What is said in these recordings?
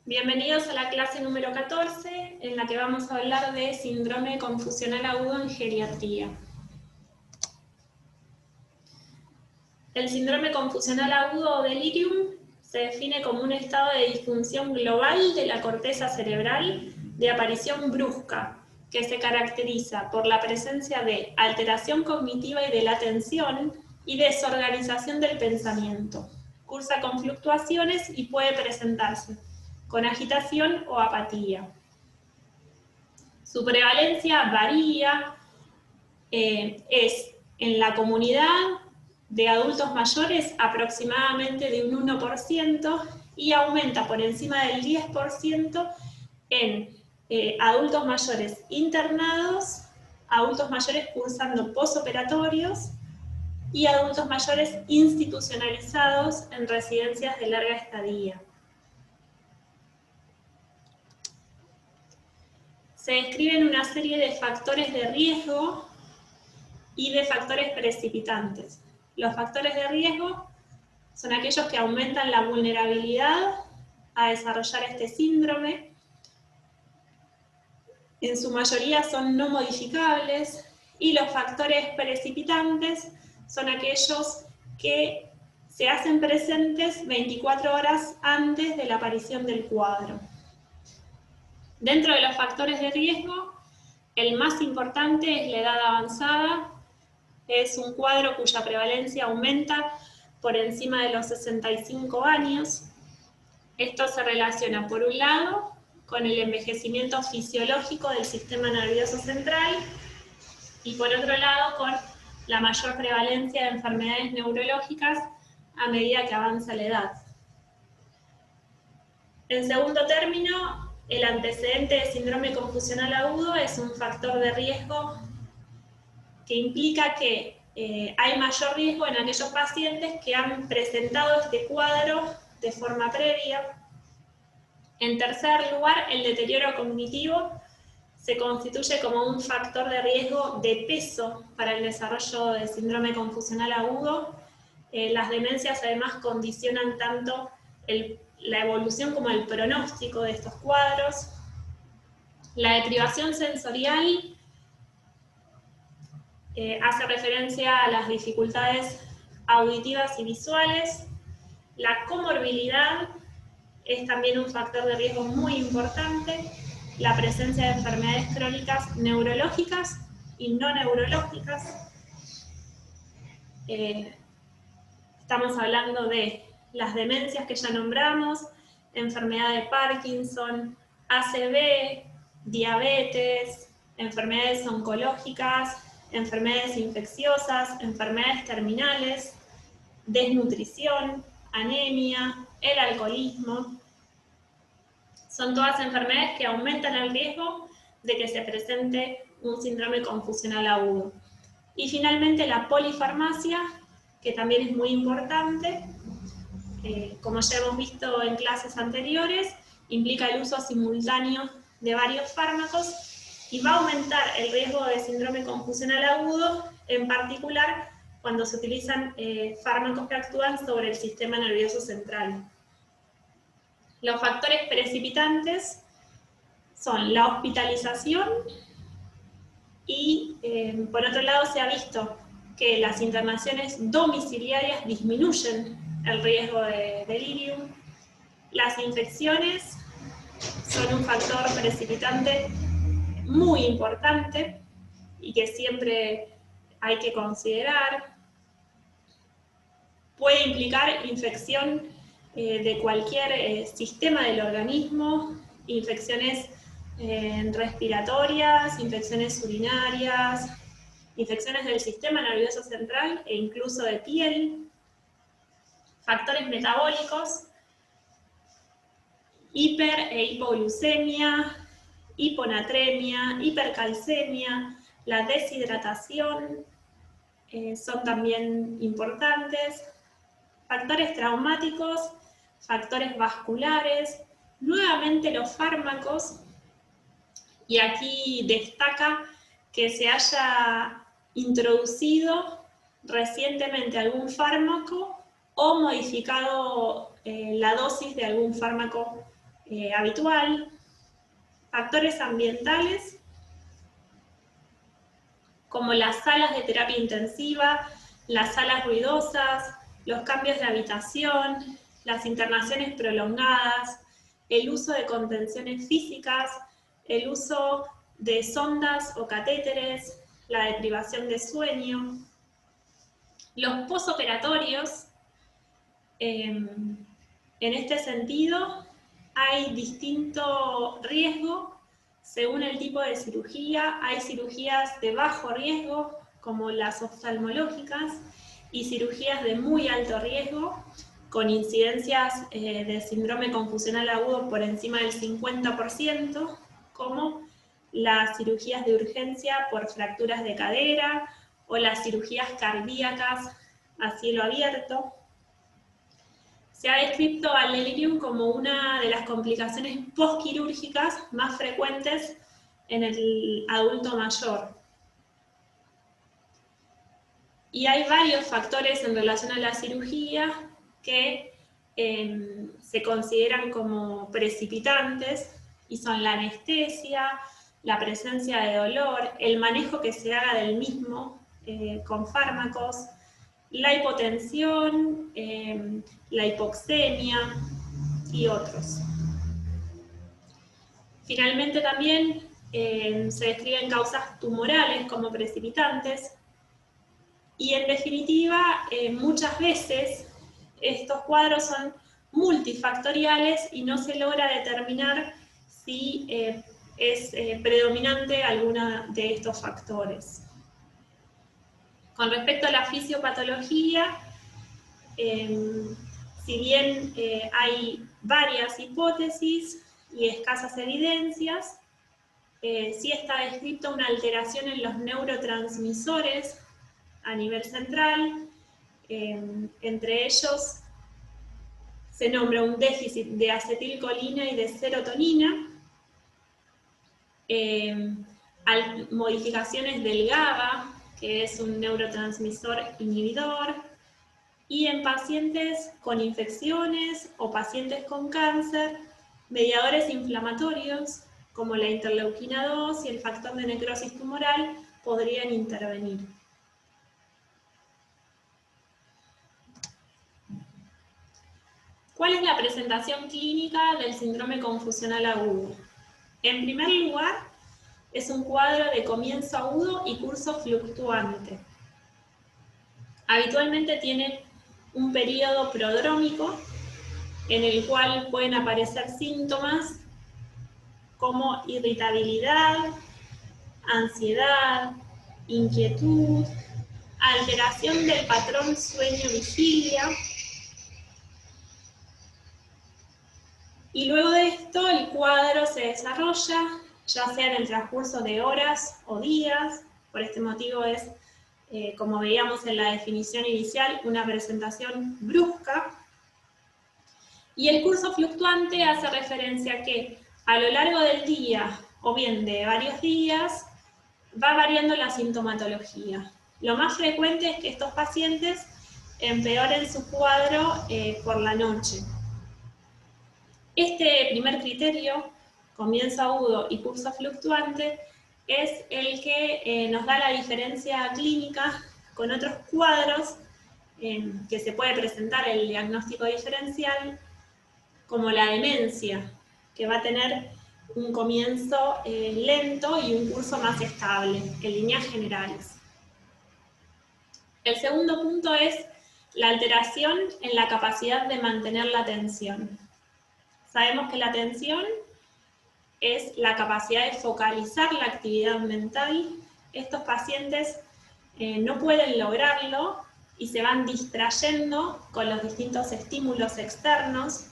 Bienvenidos a la clase número 14, en la que vamos a hablar de síndrome confusional agudo en geriatría. El síndrome confusional agudo o delirium se define como un estado de disfunción global de la corteza cerebral de aparición brusca, que se caracteriza por la presencia de alteración cognitiva y de la atención y desorganización del pensamiento. Cursa con fluctuaciones y puede presentarse con agitación o apatía. Su prevalencia varía, es en la comunidad de adultos mayores aproximadamente de un 1% y aumenta por encima del 10% en adultos mayores internados, adultos mayores cursando posoperatorios y adultos mayores institucionalizados en residencias de larga estadía. Se describen una serie de factores de riesgo y de factores precipitantes. Los factores de riesgo son aquellos que aumentan la vulnerabilidad a desarrollar este síndrome. En su mayoría son no modificables, y los factores precipitantes son aquellos que se hacen presentes 24 horas antes de la aparición del cuadro. Dentro de los factores de riesgo, el más importante es la edad avanzada. Es un cuadro cuya prevalencia aumenta por encima de los 65 años. Esto se relaciona, por un lado, con el envejecimiento fisiológico del sistema nervioso central y, por otro lado, con la mayor prevalencia de enfermedades neurológicas a medida que avanza la edad. En segundo término, el antecedente de síndrome confusional agudo es un factor de riesgo que implica que hay mayor riesgo en aquellos pacientes que han presentado este cuadro de forma previa. En tercer lugar, el deterioro cognitivo se constituye como un factor de riesgo de peso para el desarrollo del síndrome confusional agudo. Las demencias además condicionan tanto la evolución como el pronóstico de estos cuadros. La deprivación sensorial hace referencia a las dificultades auditivas y visuales. La comorbilidad es también un factor de riesgo muy importante. La presencia de enfermedades crónicas neurológicas y no neurológicas. Estamos hablando de las demencias que ya nombramos, enfermedad de Parkinson, ACV, diabetes, enfermedades oncológicas, enfermedades infecciosas, enfermedades terminales, desnutrición, anemia, el alcoholismo. Son todas enfermedades que aumentan el riesgo de que se presente un síndrome confusional agudo. Y finalmente la polifarmacia, que también es muy importante, como ya hemos visto en clases anteriores, implica el uso simultáneo de varios fármacos y va a aumentar el riesgo de síndrome confusional agudo, en particular cuando se utilizan fármacos que actúan sobre el sistema nervioso central. Los factores precipitantes son la hospitalización y, por otro lado, se ha visto que las internaciones domiciliarias disminuyen el riesgo de delirium. Las infecciones son un factor precipitante muy importante y que siempre hay que considerar. Puede implicar infección de cualquier sistema del organismo, infecciones respiratorias, infecciones urinarias, infecciones del sistema nervioso central e incluso de piel. Factores metabólicos, hiper e hipoglucemia, hiponatremia, hipercalcemia, la deshidratación son también importantes. Factores traumáticos, factores vasculares, nuevamente los fármacos, y aquí destaca que se haya introducido recientemente algún fármaco o modificado la dosis de algún fármaco habitual, factores ambientales, como las salas de terapia intensiva, las salas ruidosas, los cambios de habitación, las internaciones prolongadas, el uso de contenciones físicas, el uso de sondas o catéteres, la deprivación de sueño. Los posoperatorios, en este sentido, hay distinto riesgo según el tipo de cirugía. Hay cirugías de bajo riesgo, como las oftalmológicas, y cirugías de muy alto riesgo, con incidencias de síndrome confusional agudo por encima del 50%, como las cirugías de urgencia por fracturas de cadera o las cirugías cardíacas a cielo abierto. Se ha descrito al delirium como una de las complicaciones postquirúrgicas más frecuentes en el adulto mayor. Y hay varios factores en relación a la cirugía que se consideran como precipitantes, y son la anestesia, la presencia de dolor, el manejo que se haga del mismo con fármacos, la hipotensión, la hipoxemia y otros. Finalmente también se describen causas tumorales como precipitantes, y en definitiva muchas veces estos cuadros son multifactoriales y no se logra determinar si es predominante alguna de estos factores. Con respecto a la fisiopatología, si bien hay varias hipótesis y escasas evidencias, sí está descrita una alteración en los neurotransmisores a nivel central. Entre ellos se nombra un déficit de acetilcolina y de serotonina, modificaciones del GABA, que es un neurotransmisor inhibidor, y en pacientes con infecciones o pacientes con cáncer, mediadores inflamatorios como la interleuquina 2 y el factor de necrosis tumoral podrían intervenir. ¿Cuál es la presentación clínica del síndrome confusional agudo? En primer lugar, es un cuadro de comienzo agudo y curso fluctuante. Habitualmente tiene un periodo prodrómico en el cual pueden aparecer síntomas como irritabilidad, ansiedad, inquietud, alteración del patrón sueño-vigilia. Y luego de esto el cuadro se desarrolla, ya sea en el transcurso de horas o días. Por este motivo es, como veíamos en la definición inicial, una presentación brusca. Y el curso fluctuante hace referencia a que a lo largo del día, o bien de varios días, va variando la sintomatología. Lo más frecuente es que estos pacientes empeoren su cuadro por la noche. Este primer criterio, comienzo agudo y curso fluctuante, es el que nos da la diferencia clínica con otros cuadros que se puede presentar el diagnóstico diferencial, como la demencia, que va a tener un comienzo lento y un curso más estable, en líneas generales. El segundo punto es la alteración en la capacidad de mantener la atención. Sabemos que la atención es la capacidad de focalizar la actividad mental. Estos pacientes no pueden lograrlo y se van distrayendo con los distintos estímulos externos.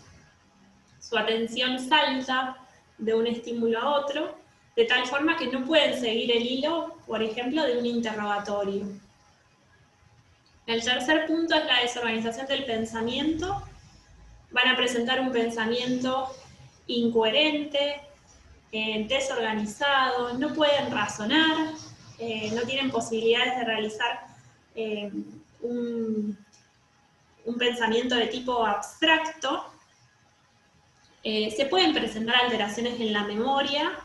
Su atención salta de un estímulo a otro, de tal forma que no pueden seguir el hilo, por ejemplo, de un interrogatorio. El tercer punto es la desorganización del pensamiento. Van a presentar un pensamiento incoherente, desorganizado, no pueden razonar, no tienen posibilidades de realizar un pensamiento de tipo abstracto. Se pueden presentar alteraciones en la memoria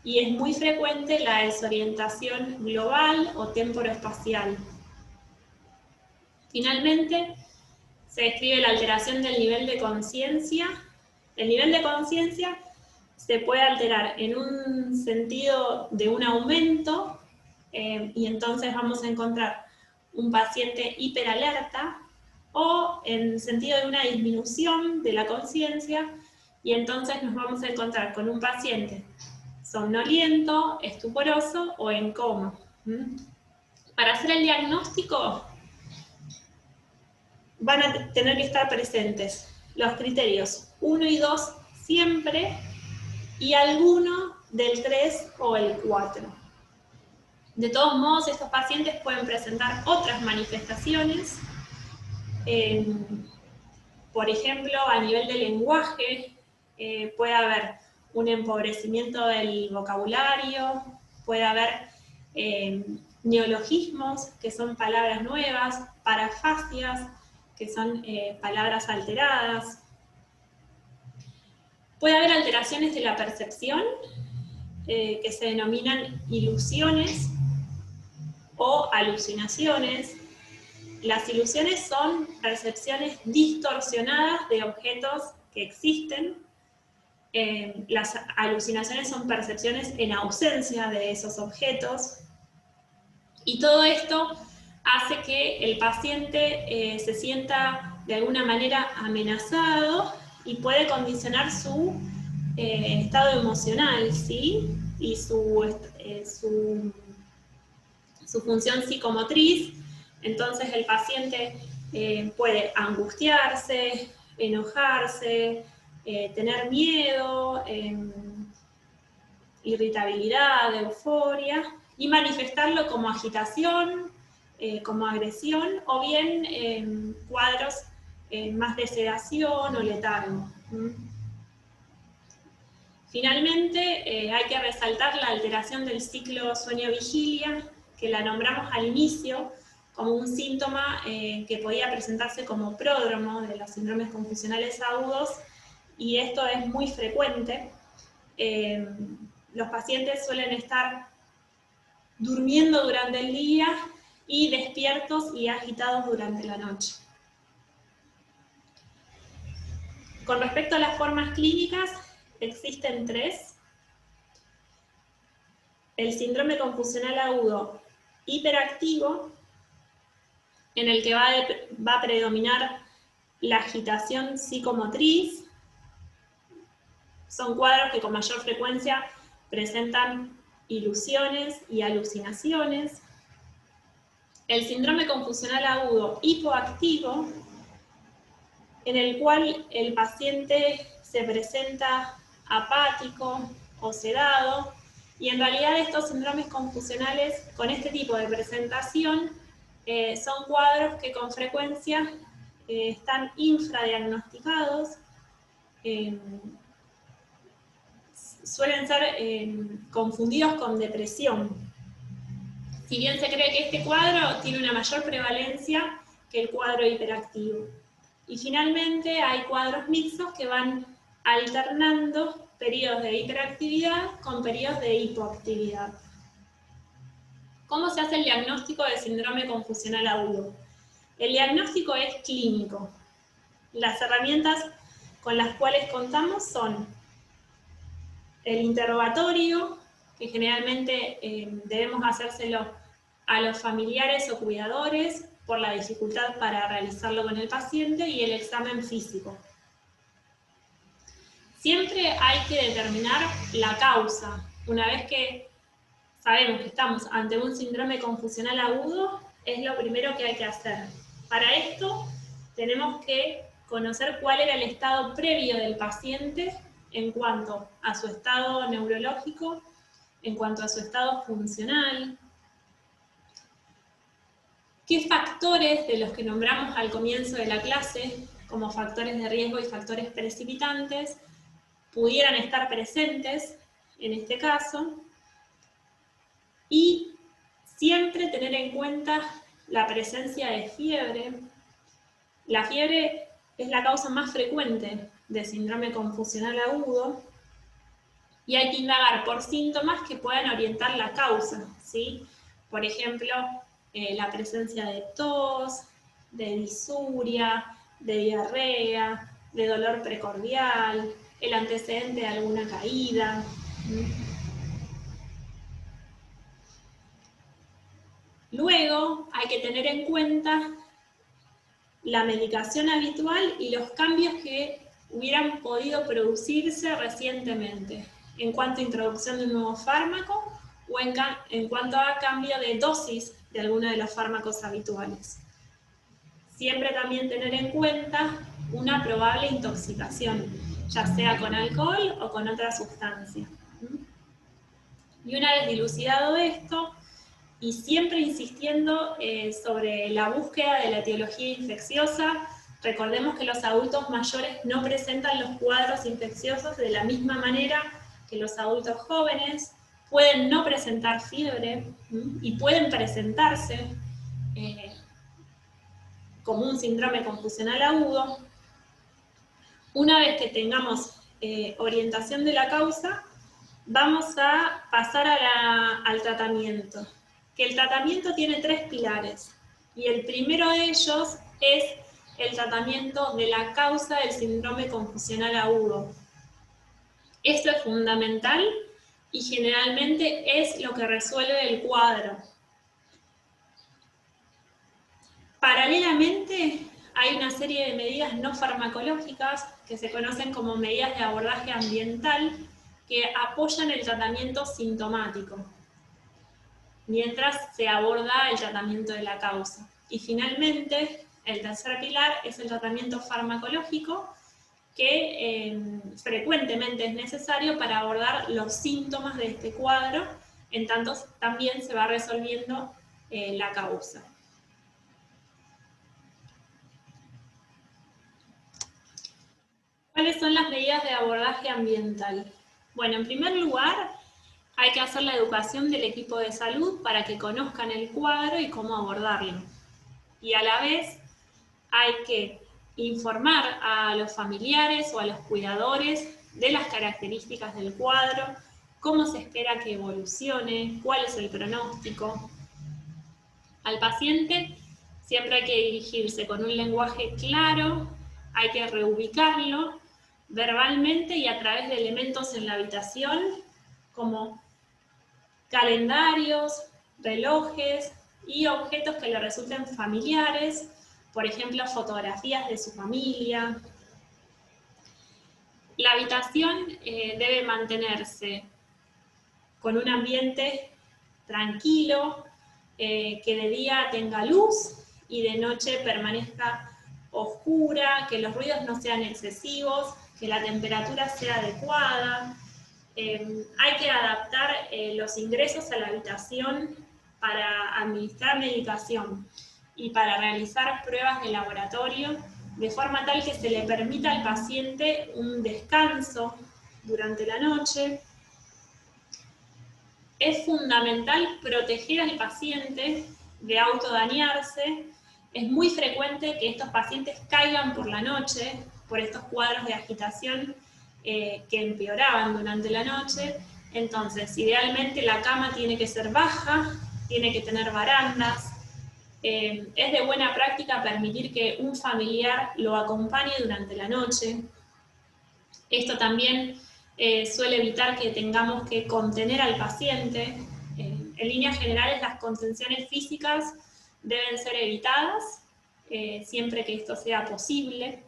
y es muy frecuente la desorientación global o temporoespacial. Finalmente, se describe la alteración del nivel de conciencia. El nivel de conciencia se puede alterar en un sentido de un aumento, y entonces vamos a encontrar un paciente hiperalerta, o en sentido de una disminución de la conciencia, y entonces nos vamos a encontrar con un paciente somnoliento, estuporoso o en coma. Para hacer el diagnóstico van a tener que estar presentes los criterios 1 y 2 siempre, y alguno del 3 o el 4. De todos modos, estos pacientes pueden presentar otras manifestaciones, por ejemplo, a nivel de lenguaje, puede haber un empobrecimiento del vocabulario, puede haber neologismos, que son palabras nuevas, parafasias, que son palabras alteradas. Puede haber alteraciones de la percepción, que se denominan ilusiones o alucinaciones. Las ilusiones son percepciones distorsionadas de objetos que existen. Las alucinaciones son percepciones en ausencia de esos objetos. Y todo esto hace que el paciente se sienta de alguna manera amenazado y puede condicionar su estado emocional, ¿sí? Y su función psicomotriz. Entonces el paciente puede angustiarse, enojarse, tener miedo, irritabilidad, euforia, y manifestarlo como agitación, como agresión, o bien cuadros más de sedación o letargo. Finalmente, hay que resaltar la alteración del ciclo sueño-vigilia, que la nombramos al inicio como un síntoma que podía presentarse como pródromo de los síndromes confusionales agudos, y esto es muy frecuente. Los pacientes suelen estar durmiendo durante el día y despiertos y agitados durante la noche. Con respecto a las formas clínicas, existen 3. El síndrome confusional agudo hiperactivo, en el que va a predominar la agitación psicomotriz. Son cuadros que con mayor frecuencia presentan ilusiones y alucinaciones. El síndrome confusional agudo hipoactivo, en el cual el paciente se presenta apático o sedado, y en realidad estos síndromes confusionales con este tipo de presentación son cuadros que con frecuencia están infradiagnosticados, suelen ser confundidos con depresión. Si bien se cree que este cuadro tiene una mayor prevalencia que el cuadro hiperactivo. Y finalmente hay cuadros mixtos que van alternando periodos de hiperactividad con periodos de hipoactividad. ¿Cómo se hace el diagnóstico de síndrome confusional agudo? El diagnóstico es clínico. Las herramientas con las cuales contamos son el interrogatorio, que generalmente debemos hacérselo a los familiares o cuidadores por la dificultad para realizarlo con el paciente, y el examen físico. Siempre hay que determinar la causa. Una vez que sabemos que estamos ante un síndrome confusional agudo, es lo primero que hay que hacer. Para esto tenemos que conocer cuál era el estado previo del paciente en cuanto a su estado neurológico, en cuanto a su estado funcional, qué factores de los que nombramos al comienzo de la clase, como factores de riesgo y factores precipitantes, pudieran estar presentes en este caso, y siempre tener en cuenta la presencia de fiebre. La fiebre es la causa más frecuente de síndrome confusional agudo, y hay que indagar por síntomas que puedan orientar la causa, ¿sí? Por ejemplo, la presencia de tos, de disuria, de diarrea, de dolor precordial, el antecedente de alguna caída. Luego hay que tener en cuenta la medicación habitual y los cambios que hubieran podido producirse recientemente en cuanto a introducción de un nuevo fármaco o en cuanto a cambio de dosis de alguno de los fármacos habituales. Siempre también tener en cuenta una probable intoxicación, ya sea con alcohol o con otra sustancia. Y una vez dilucidado esto, y siempre insistiendo sobre la búsqueda de la etiología infecciosa, recordemos que los adultos mayores no presentan los cuadros infecciosos de la misma manera que los adultos jóvenes, pueden no presentar fiebre y pueden presentarse como un síndrome confusional agudo. Una vez que tengamos orientación de la causa, vamos a pasar al tratamiento. Que el tratamiento tiene 3 pilares, y el primero de ellos es el tratamiento de la causa del síndrome confusional agudo. Esto es fundamental y generalmente es lo que resuelve el cuadro. Paralelamente, hay una serie de medidas no farmacológicas que se conocen como medidas de abordaje ambiental que apoyan el tratamiento sintomático, mientras se aborda el tratamiento de la causa. Y finalmente, el tercer pilar es el tratamiento farmacológico, que frecuentemente es necesario para abordar los síntomas de este cuadro, en tanto también se va resolviendo la causa. ¿Cuáles son las medidas de abordaje ambiental? Bueno, en primer lugar, hay que hacer la educación del equipo de salud para que conozcan el cuadro y cómo abordarlo. Y a la vez hay que informar a los familiares o a los cuidadores de las características del cuadro, cómo se espera que evolucione, cuál es el pronóstico. Al paciente siempre hay que dirigirse con un lenguaje claro, hay que reubicarlo verbalmente y a través de elementos en la habitación como calendarios, relojes y objetos que le resulten familiares, por ejemplo, fotografías de su familia. La habitación debe mantenerse con un ambiente tranquilo, que de día tenga luz y de noche permanezca oscura, que los ruidos no sean excesivos, que la temperatura sea adecuada. Hay que adaptar los ingresos a la habitación para administrar medicación y para realizar pruebas de laboratorio, de forma tal que se le permita al paciente un descanso durante la noche. Es fundamental proteger al paciente de autodañarse. Es muy frecuente que estos pacientes caigan por la noche por estos cuadros de agitación que empeoraban durante la noche. Entonces, idealmente la cama tiene que ser baja, tiene que tener barandas. Es de buena práctica permitir que un familiar lo acompañe durante la noche. Esto también suele evitar que tengamos que contener al paciente. En líneas generales, las contenciones físicas deben ser evitadas siempre que esto sea posible.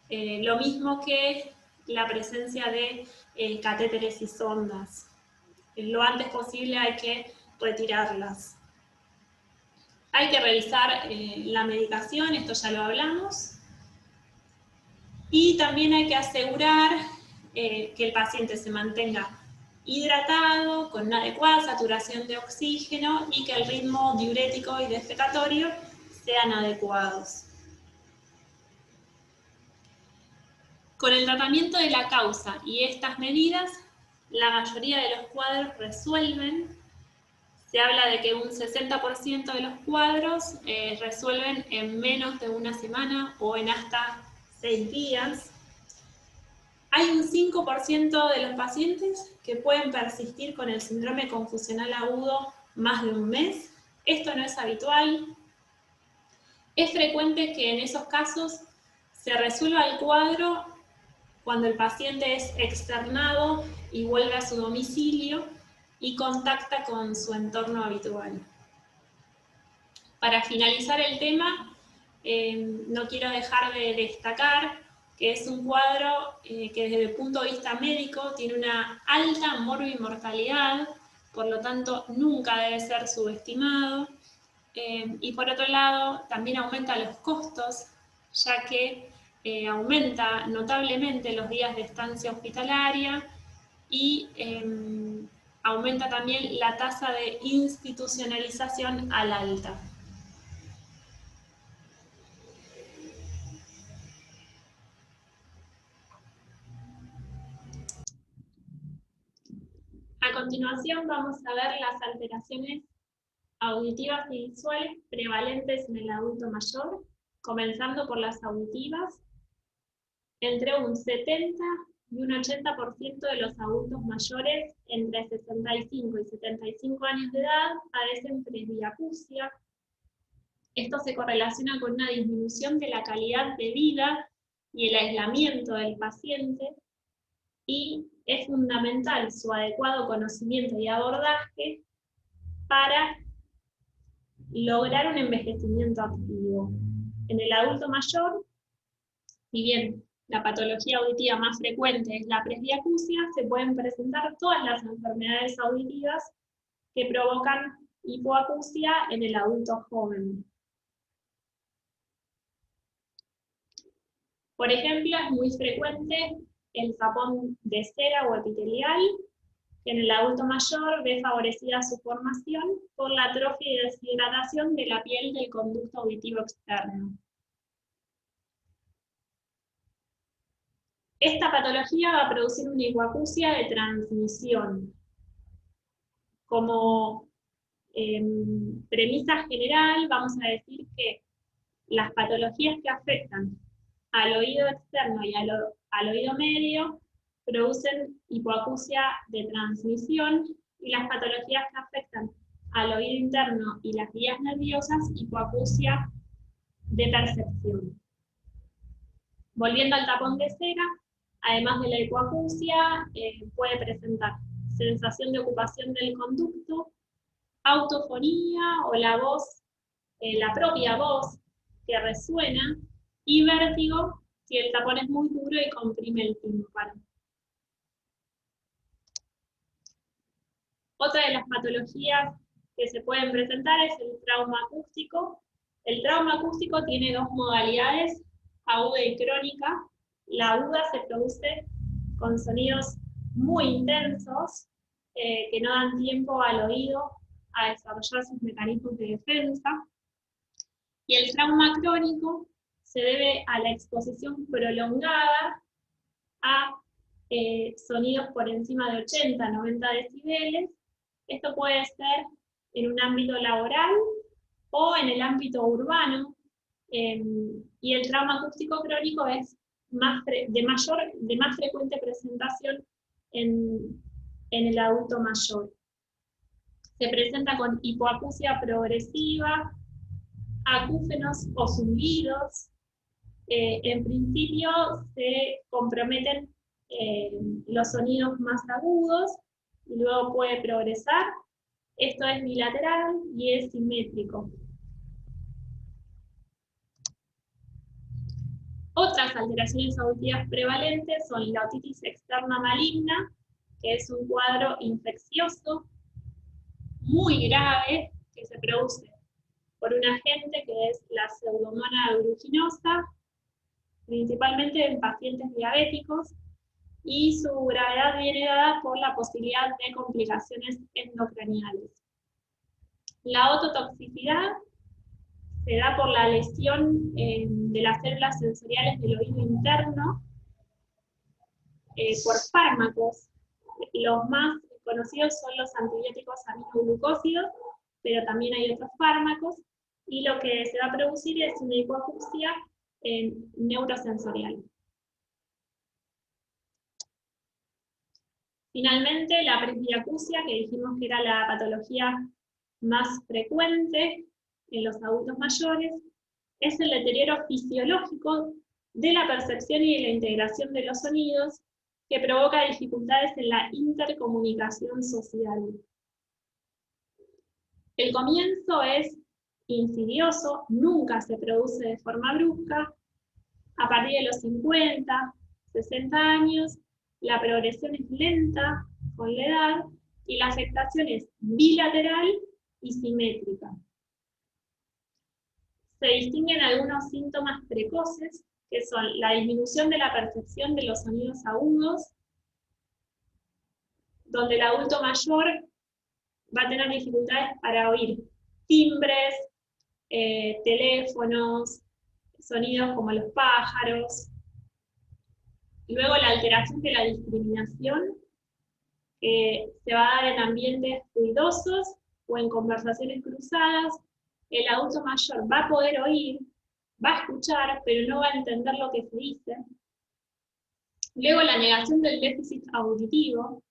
Lo mismo que la presencia de catéteres y sondas. Lo antes posible hay que retirarlas. Hay que revisar la medicación, esto ya lo hablamos. Y también hay que asegurar que el paciente se mantenga hidratado, con una adecuada saturación de oxígeno y que el ritmo diurético y defecatorio sean adecuados. Con el tratamiento de la causa y estas medidas, la mayoría de los cuadros resuelven. Se habla de que un 60% de los cuadros resuelven en menos de una semana o en hasta 6 días. Hay un 5% de los pacientes que pueden persistir con el síndrome confusional agudo más de un mes. Esto no es habitual. Es frecuente que en esos casos se resuelva el cuadro cuando el paciente es externado y vuelve a su domicilio y contacta con su entorno habitual. Para finalizar el tema, no quiero dejar de destacar que es un cuadro que desde el punto de vista médico tiene una alta morbimortalidad, por lo tanto nunca debe ser subestimado. Y por otro lado, también aumenta los costos, ya que aumenta notablemente los días de estancia hospitalaria y aumenta también la tasa de institucionalización al alta. A continuación vamos a ver las alteraciones auditivas y visuales prevalentes en el adulto mayor, comenzando por las auditivas. Entre un 70 y un 80% de los adultos mayores entre 65 y 75 años de edad padecen presbiacusia. Esto se correlaciona con una disminución de la calidad de vida y el aislamiento del paciente, y es fundamental su adecuado conocimiento y abordaje para lograr un envejecimiento activo. En el adulto mayor, si bien la patología auditiva más frecuente es la presbiacusia, se pueden presentar todas las enfermedades auditivas que provocan hipoacusia en el adulto joven. Por ejemplo, es muy frecuente el tapón de cera o epitelial, que en el adulto mayor ve favorecida su formación por la atrofia y deshidratación de la piel del conducto auditivo externo. Esta patología va a producir una hipoacusia de transmisión. Como premisa general, vamos a decir que las patologías que afectan al oído externo y al oído medio producen hipoacusia de transmisión, y las patologías que afectan al oído interno y las vías nerviosas, hipoacusia de percepción. Volviendo al tapón de cera, además de la hipoacusia, puede presentar sensación de ocupación del conducto, autofonía o la voz, la propia voz que resuena, y vértigo si el tapón es muy duro y comprime el tímpano. Otra de las patologías que se pueden presentar es el trauma acústico. El trauma acústico tiene dos modalidades, aguda y crónica. La aguda se produce con sonidos muy intensos que no dan tiempo al oído a desarrollar sus mecanismos de defensa. Y el trauma crónico se debe a la exposición prolongada a sonidos por encima de 80-90 decibeles. Esto puede ser en un ámbito laboral o en el ámbito urbano, y el trauma acústico crónico es de más frecuente presentación en el adulto mayor. Se presenta con hipoacusia progresiva, acúfenos o zumbidos. En principio se comprometen los sonidos más agudos y luego puede progresar. Esto es bilateral y es simétrico. Otras alteraciones auditivas prevalentes son la otitis externa maligna, que es un cuadro infeccioso muy grave que se produce por un agente que es la Pseudomonas aeruginosa, principalmente en pacientes diabéticos, y su gravedad viene dada por la posibilidad de complicaciones endocraniales. La ototoxicidad se da por la lesión de las células sensoriales del oído interno por fármacos. Los más conocidos son los antibióticos aminoglucósidos, pero también hay otros fármacos, y lo que se va a producir es una hipoacusia neurosensorial. Finalmente, la presbiacusia, que dijimos que era la patología más frecuente en los adultos mayores, es el deterioro fisiológico de la percepción y de la integración de los sonidos que provoca dificultades en la intercomunicación social. El comienzo es insidioso, nunca se produce de forma brusca. A partir de los 50, 60 años, la progresión es lenta con la edad y la afectación es bilateral y simétrica. Se distinguen algunos síntomas precoces, que son la disminución de la percepción de los sonidos agudos, donde el adulto mayor va a tener dificultades para oír timbres, teléfonos, sonidos como los pájaros. Luego la alteración de la discriminación, se va a dar en ambientes ruidosos o en conversaciones cruzadas. El adulto mayor va a poder oír, va a escuchar, pero no va a entender lo que se dice. Luego la negación del déficit auditivo,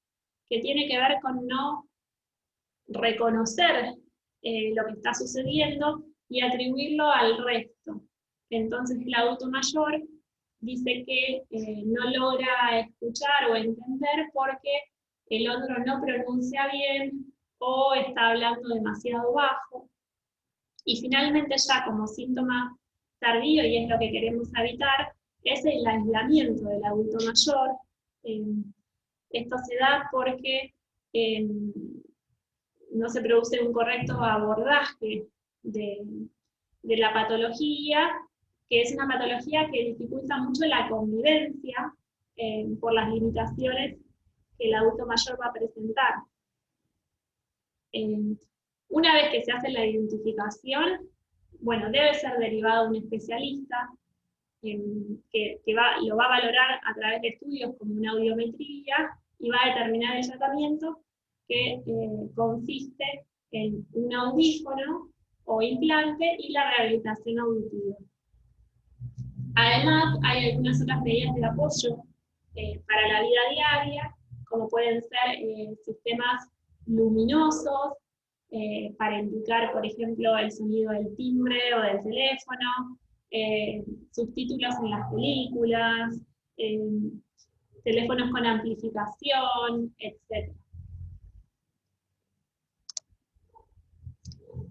que tiene que ver con no reconocer lo que está sucediendo y atribuirlo al resto. Entonces el adulto mayor dice que no logra escuchar o entender porque el otro no pronuncia bien o está hablando demasiado bajo. Y finalmente ya como síntoma tardío, y es lo que queremos evitar, es el aislamiento del adulto mayor. Esto se da porque no se produce un correcto abordaje de la patología, que es una patología que dificulta mucho la convivencia por las limitaciones que el adulto mayor va a presentar. Una vez que se hace la identificación, bueno, debe ser derivado a un especialista que lo va a valorar a través de estudios como una audiometría y va a determinar el tratamiento que consiste en un audífono o implante y la rehabilitación auditiva. Además, hay algunas otras medidas de apoyo para la vida diaria, como pueden ser sistemas luminosos, para indicar, por ejemplo, el sonido del timbre o del teléfono, subtítulos en las películas, teléfonos con amplificación, etc.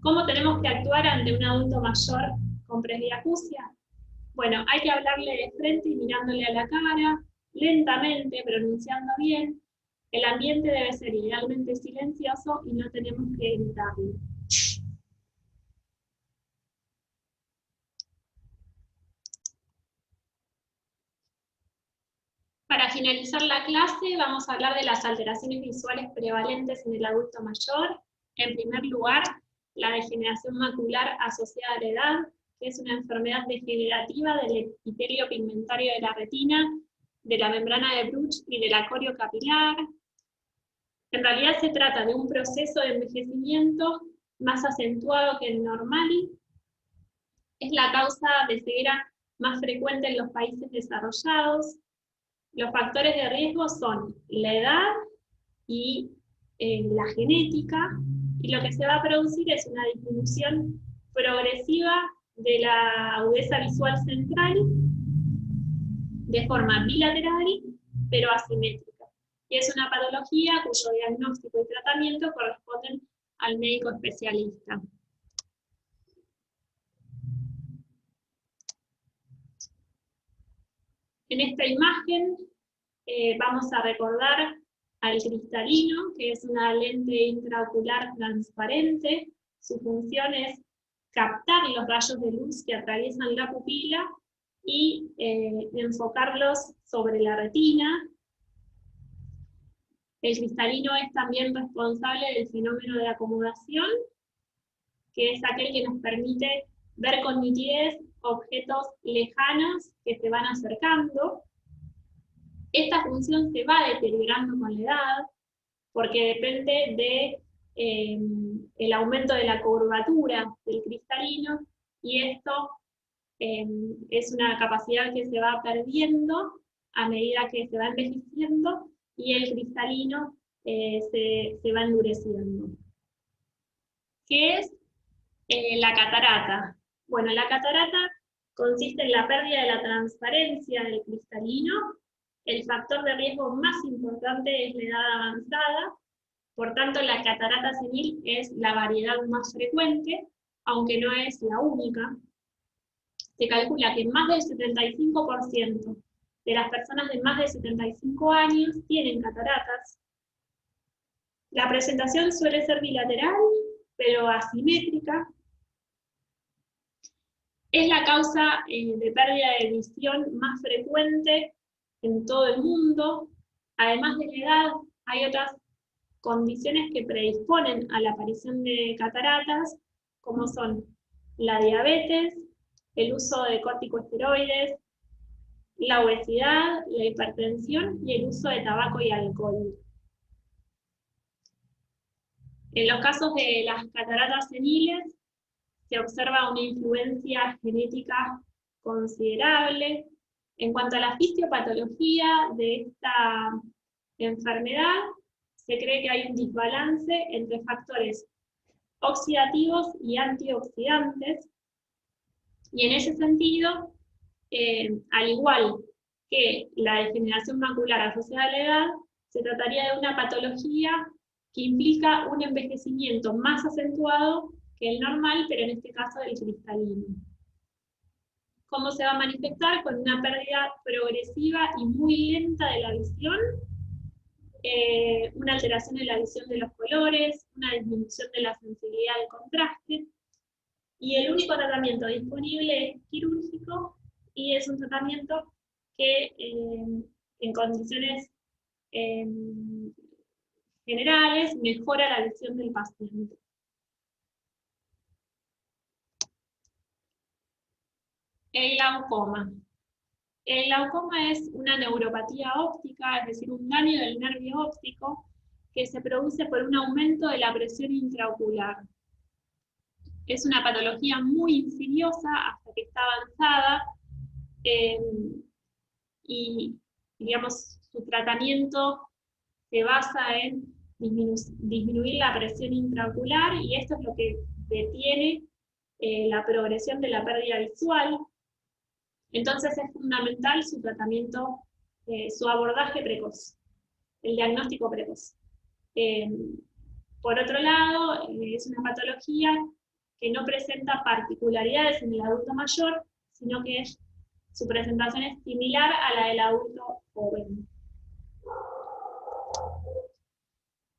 ¿Cómo tenemos que actuar ante un adulto mayor con presbiacusia? Bueno, hay que hablarle de frente y mirándole a la cara, lentamente, pronunciando bien. El ambiente debe ser idealmente silencioso y no tenemos que gritarle. Para finalizar la clase, vamos a hablar de las alteraciones visuales prevalentes en el adulto mayor. En primer lugar, la degeneración macular asociada a la edad, que es una enfermedad degenerativa del epitelio pigmentario de la retina, de la membrana de Bruch y de la corio capilar. En realidad se trata de un proceso de envejecimiento más acentuado que el normal. Es la causa de ceguera más frecuente en los países desarrollados. Los factores de riesgo son la edad y la genética, y lo que se va a producir es una disminución progresiva de la agudeza visual central de forma bilateral, pero asimétrica. Y es una patología cuyo diagnóstico y tratamiento corresponden al médico especialista. En esta imagen vamos a recordar al cristalino, que es una lente intraocular transparente. Su función es captar los rayos de luz que atraviesan la pupila y enfocarlos sobre la retina. El cristalino es también responsable del fenómeno de acomodación, que es aquel que nos permite ver con nitidez objetos lejanos que se van acercando. Esta función se va deteriorando con la edad, porque depende del aumento de la curvatura del cristalino, y esto es una capacidad que se va perdiendo a medida que se va envejeciendo, y el cristalino se va endureciendo. ¿Qué es la catarata? Bueno, la catarata consiste en la pérdida de la transparencia del cristalino. El factor de riesgo más importante es la edad avanzada, por tanto la catarata senil es la variedad más frecuente, aunque no es la única. Se calcula que más del 75% de las personas de más de 75 años tienen cataratas. La presentación suele ser bilateral, pero asimétrica. Es la causa de pérdida de visión más frecuente en todo el mundo. Además de la edad, hay otras condiciones que predisponen a la aparición de cataratas, como son la diabetes, el uso de corticosteroides, la obesidad, la hipertensión y el uso de tabaco y alcohol. En los casos de las cataratas seniles, se observa una influencia genética considerable. En cuanto a la fisiopatología de esta enfermedad, se cree que hay un desbalance entre factores oxidativos y antioxidantes, y en ese sentido, al igual que la degeneración macular asociada a la edad, se trataría de una patología que implica un envejecimiento más acentuado que el normal, pero en este caso del cristalino. ¿Cómo se va a manifestar? Con una pérdida progresiva y muy lenta de la visión, una alteración en la visión de los colores, una disminución de la sensibilidad del contraste, y el único tratamiento disponible es quirúrgico, y es un tratamiento que en condiciones generales mejora la visión del paciente. El glaucoma. El glaucoma es una neuropatía óptica, es decir, un daño del nervio óptico que se produce por un aumento de la presión intraocular. Es una patología muy insidiosa hasta que está avanzada, y digamos, su tratamiento se basa en disminuir la presión intraocular, y esto es lo que detiene la progresión de la pérdida visual. Entonces es fundamental su tratamiento, su abordaje precoz, el diagnóstico precoz. Por otro lado, es una patología que no presenta particularidades en el adulto mayor, sino que su presentación es similar a la del adulto joven.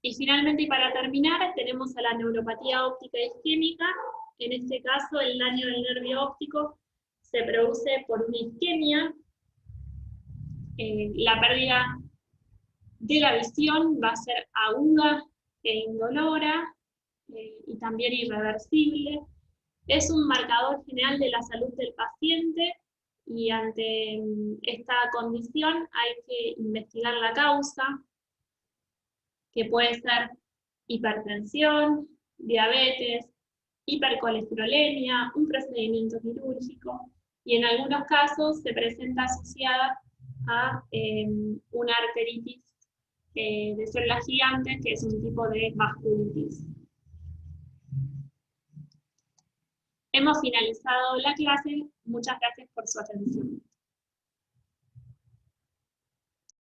Y finalmente, y para terminar, tenemos a la neuropatía óptica isquémica. En este caso, el daño del nervio óptico se produce por una isquemia. La pérdida de la visión va a ser aguda e indolora, y también irreversible. Es un marcador general de la salud del paciente, y ante esta condición hay que investigar la causa, que puede ser hipertensión, diabetes, hipercolesterolemia, un procedimiento quirúrgico, y en algunos casos se presenta asociada a una arteritis de células gigantes, que es un tipo de vasculitis. Hemos finalizado la clase. Muchas gracias por su atención.